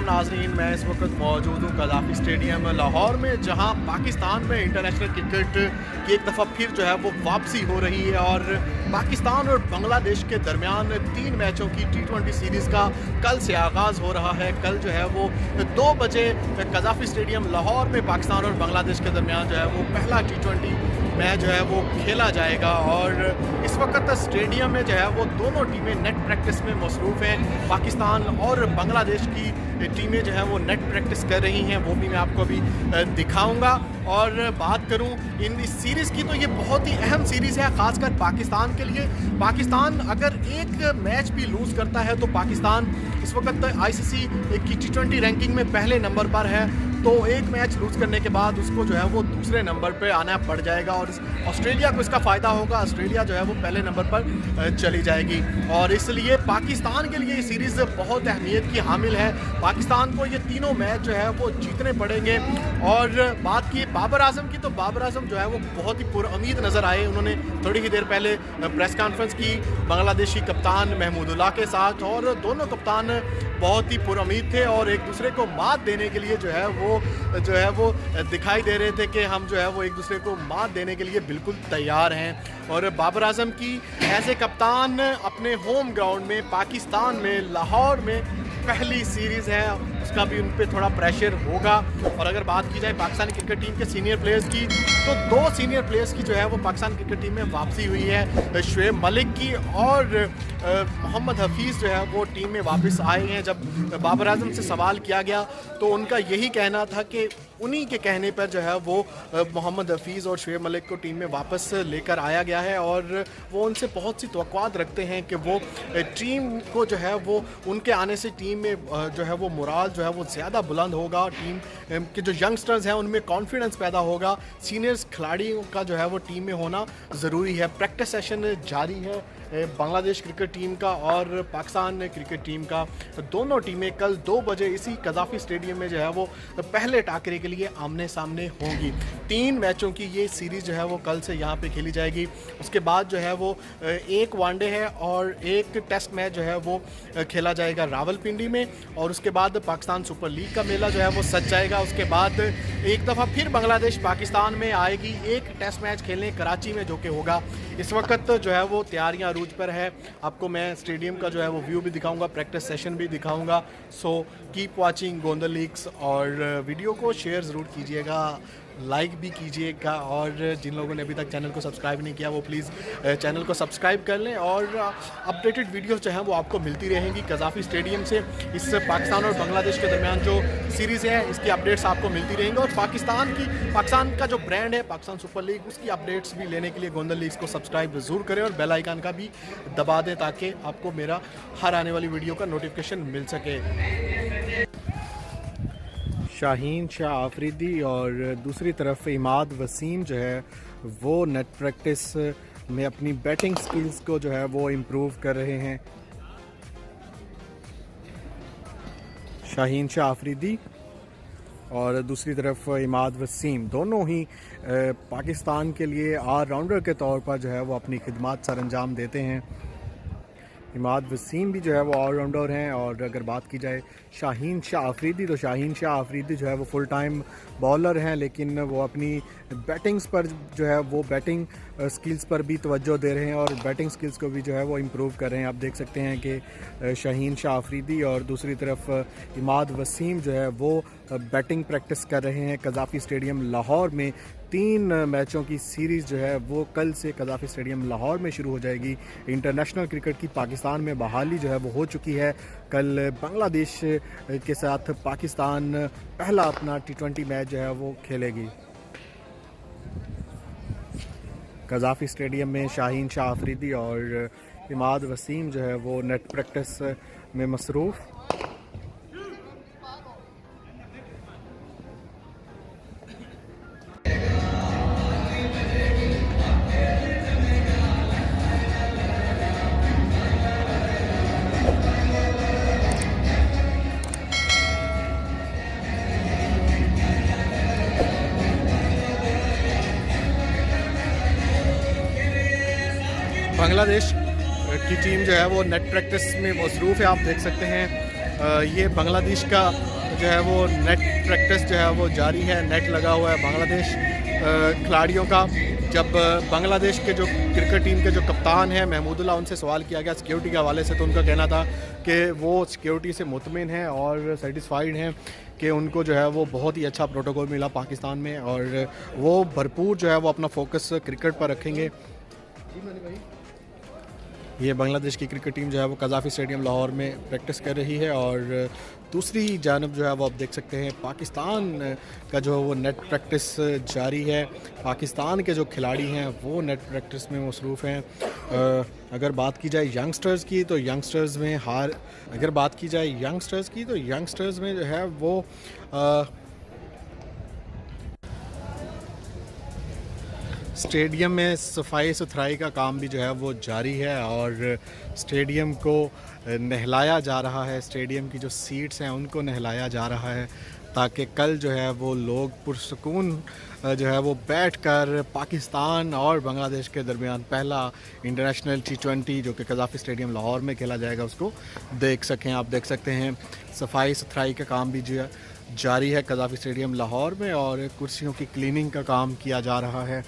Welcome नाज़रीन। मैं इस वक्त मौजूद हूँ कज़ाफ़ी स्टेडियम लाहौर में, जहाँ पाकिस्तान में इंटरनेशनल क्रिकेट की एक दफ़ा फिर जो है वो वापसी हो रही है और पाकिस्तान और बांग्लादेश के दरमियान 3 मैचों की T20 सीरीज़ का कल से आगाज़ हो रहा है। कल जो है वो 2 बजे कज़ाफ़ी स्टेडियम लाहौर में पाकिस्तान और बांग्लादेश के दरमियान जो है वो पहला T20 मैच जो है वो खेला जाएगा और इस वक्त स्टेडियम में जो है वो दोनों टीमें नेट प्रैक्टिस में मसरूफ़ हैं। पाकिस्तान और बांग्लादेश की टीमें जो है वो नेट प्रैक्टिस कर रही हैं, वो भी मैं आपको अभी दिखाऊंगा। और बात करूं इन इस सीरीज़ की, तो ये बहुत ही अहम सीरीज़ है, ख़ासकर पाकिस्तान के लिए। पाकिस्तान अगर एक मैच भी लूज़ करता है तो पाकिस्तान इस वक्त ICC की T20 रैंकिंग में पहले नंबर पर है, तो एक मैच लूज़ करने के बाद उसको जो है वो दूसरे नंबर पे आना पड़ जाएगा और ऑस्ट्रेलिया को इसका फ़ायदा होगा। ऑस्ट्रेलिया जो है वो पहले नंबर पर चली जाएगी और इसलिए पाकिस्तान के लिए ये सीरीज़ बहुत अहमियत की हामिल है। पाकिस्तान को ये तीनों मैच जो है वो जीतने पड़ेंगे। और बात की बाबर आजम की, तो बाबर आजम जो है वो बहुत ही पुरउम्मीद नज़र आए। उन्होंने थोड़ी ही देर पहले प्रेस कॉन्फ्रेंस की बांग्लादेशी कप्तान महमूदुल्लाह के साथ और दोनों कप्तान बहुत ही पुरउम्मीद थे और एक दूसरे को मात देने के लिए जो है वो दिखाई दे रहे थे कि हम जो है वो एक दूसरे को मात देने के लिए बिल्कुल तैयार हैं। और बाबर आजम की एज ए कप्तान अपने होम ग्राउंड में पाकिस्तान में लाहौर में पहली सीरीज़ है, उसका भी उन पर थोड़ा प्रेशर होगा। और अगर बात की जाए पाकिस्तानी क्रिकेट टीम के सीनियर प्लेयर्स की, तो 2 सीनियर प्लेयर्स की जो है वो पाकिस्तान क्रिकेट टीम में वापसी हुई है, शुएब मलिक की और मोहम्मद हफीज़ जो है वो टीम में वापस आए हैं। जब बाबर आजम से सवाल किया गया तो उनका यही कहना था कि उन्हीं के कहने पर जो है वो मोहम्मद हफीज़ और शुएब मलिक को टीम में वापस लेकर आया गया है और वो उनसे बहुत सी तवक्कुआत रखते हैं कि वो टीम को जो है वो उनके आने से टीम में जो है वो मोराल जो है वो ज़्यादा बुलंद होगा, टीम के जो यंगस्टर्स हैं उनमें कॉन्फिडेंस पैदा होगा। सीनियर्स खिलाड़ियों का जो है वो टीम में होना ज़रूरी है। प्रैक्टिस सेशन जारी है बांग्लादेश क्रिकेट टीम का और पाकिस्तान क्रिकेट टीम का। दोनों टीमें कल 2 बजे इसी कज़ाफ़ी स्टेडियम में जो है वो पहले टाकरे के लिए आमने सामने होंगी। 3 मैचों की ये सीरीज़ जो है वो कल से यहाँ पे खेली जाएगी। उसके बाद जो है वो एक वनडे है और एक टेस्ट मैच जो है वो खेला जाएगा रावलपिंडी में और उसके बाद पाकिस्तान सुपर लीग का मेला जो है वो सज जाएगा। उसके बाद एक दफ़ा फिर बांग्लादेश पाकिस्तान में आएगी एक टेस्ट मैच खेलने कराची में, जो कि होगा। इस वक्त जो है वो तैयारियां अरूज पर है। आपको मैं स्टेडियम का जो है वो व्यू भी दिखाऊंगा, प्रैक्टिस सेशन भी दिखाऊंगा। So keep watching Gondal leagues और वीडियो को शेयर ज़रूर कीजिएगा, लाइक भी कीजिएगा और जिन लोगों ने अभी तक चैनल को सब्सक्राइब नहीं किया वो प्लीज़ चैनल को सब्सक्राइब कर लें और अपडेटेड वीडियो जो है वो आपको मिलती रहेंगी कज़ाफ़ी स्टेडियम से। इस पाकिस्तान और बांग्लादेश के दरमियान जो सीरीज़ है इसकी अपडेट्स आपको मिलती रहेंगी और पाकिस्तान का जो ब्रांड है पाकिस्तान सुपर लीग, उसकी अपडेट्स भी लेने के लिए गोंदल लीग्स को सब्सक्राइब ज़रूर करें और बेल आइकन का भी दबा दें ताकि आपको मेरा हर आने वाली वीडियो का नोटिफिकेशन मिल सके। शाहीन शाह आफरीदी और दूसरी तरफ इमाद वसीम जो है वो नेट प्रैक्टिस में अपनी बैटिंग स्किल्स को जो है वो इम्प्रूव कर रहे हैं। शाहीन शाह आफरीदी और दूसरी तरफ इमाद वसीम दोनों ही पाकिस्तान के लिए ऑलराउंडर के तौर पर जो है वो अपनी खिदमत सर अंजाम देते हैं। इमाद वसीम भी जो है वो ऑलराउंडर हैं और अगर बात की जाए शाहीन शाह आफरीदी, तो शाहीन शाह आफरीदी जो है वो फुल टाइम बॉलर हैं, लेकिन वो अपनी बैटिंग्स पर जो है वो बैटिंग स्किल्स पर भी तवज्जो दे रहे हैं और बैटिंग स्किल्स को भी जो है वो इम्प्रूव कर रहे हैं। आप देख सकते हैं कि शाहीन शाह आफरीदी और दूसरी तरफ इमाद वसीम जो है वो बैटिंग प्रैक्टिस कर रहे हैं कज़ाफ़ी स्टेडियम लाहौर में। 3 मैचों की सीरीज़ जो है वो कल से कज़ाफ़ी स्टेडियम लाहौर में शुरू हो जाएगी। इंटरनेशनल क्रिकेट की पाकिस्तान में बहाली जो है वो हो चुकी है। कल बांग्लादेश के साथ पाकिस्तान पहला अपना T20 मैच जो है वो खेलेगी। कज़ाफ़ी स्टेडियम में शाहीन शाह आफरीदी और इमाद वसीम जो है वो नेट प्रैक्टिस में मसरूफ़। बांग्लादेश की टीम जो है वो नेट प्रैक्टिस में मसरूफ़ है। आप देख सकते हैं ये बांग्लादेश का जो है वो नेट प्रैक्टिस जो है वो जारी है। नेट लगा हुआ है बांग्लादेश खिलाड़ियों का। जब बांग्लादेश के जो क्रिकेट टीम के जो कप्तान हैं महमूदुल्लाह, उनसे सवाल किया गया सिक्योरिटी के हवाले से, तो उनका कहना था कि वो सिक्योरिटी से मुतमिन हैं और सेटिस्फाइड हैं कि उनको जो है वो बहुत ही अच्छा प्रोटोकॉल मिला पाकिस्तान में, और वो भरपूर जो है वो अपना फोकस क्रिकेट पर रखेंगे। ये बांग्लादेश की क्रिकेट टीम जो है वो कज़ाफ़ी स्टेडियम लाहौर में प्रैक्टिस कर रही है, और दूसरी जानब जो है वो आप देख सकते हैं पाकिस्तान का जो वो नेट प्रैक्टिस जारी है। पाकिस्तान के जो खिलाड़ी हैं वो नेट प्रैक्टिस में मसरूफ़ हैं। अगर बात की जाए यंगस्टर्स की तो यंगस्टर्स में यंगस्टर्स में जो है वो स्टेडियम में सफाई सुथराई का काम भी जो है वो जारी है, और स्टेडियम को नहलाया जा रहा है। स्टेडियम की जो सीट्स हैं उनको नहलाया जा रहा है, ताकि कल जो है वो लोग पुरसुकून जो है वो बैठकर पाकिस्तान और बांग्लादेश के दरमियान पहला इंटरनेशनल T20 जो कि कज़ाफ़ी स्टेडियम लाहौर में खेला जाएगा उसको देख सकें। आप देख सकते हैं सफाई सुथराई का काम भी जो जारी है कज़ाफ़ी स्टेडियम लाहौर में, और कुर्सियों की क्लीनिंग का काम किया जा रहा है।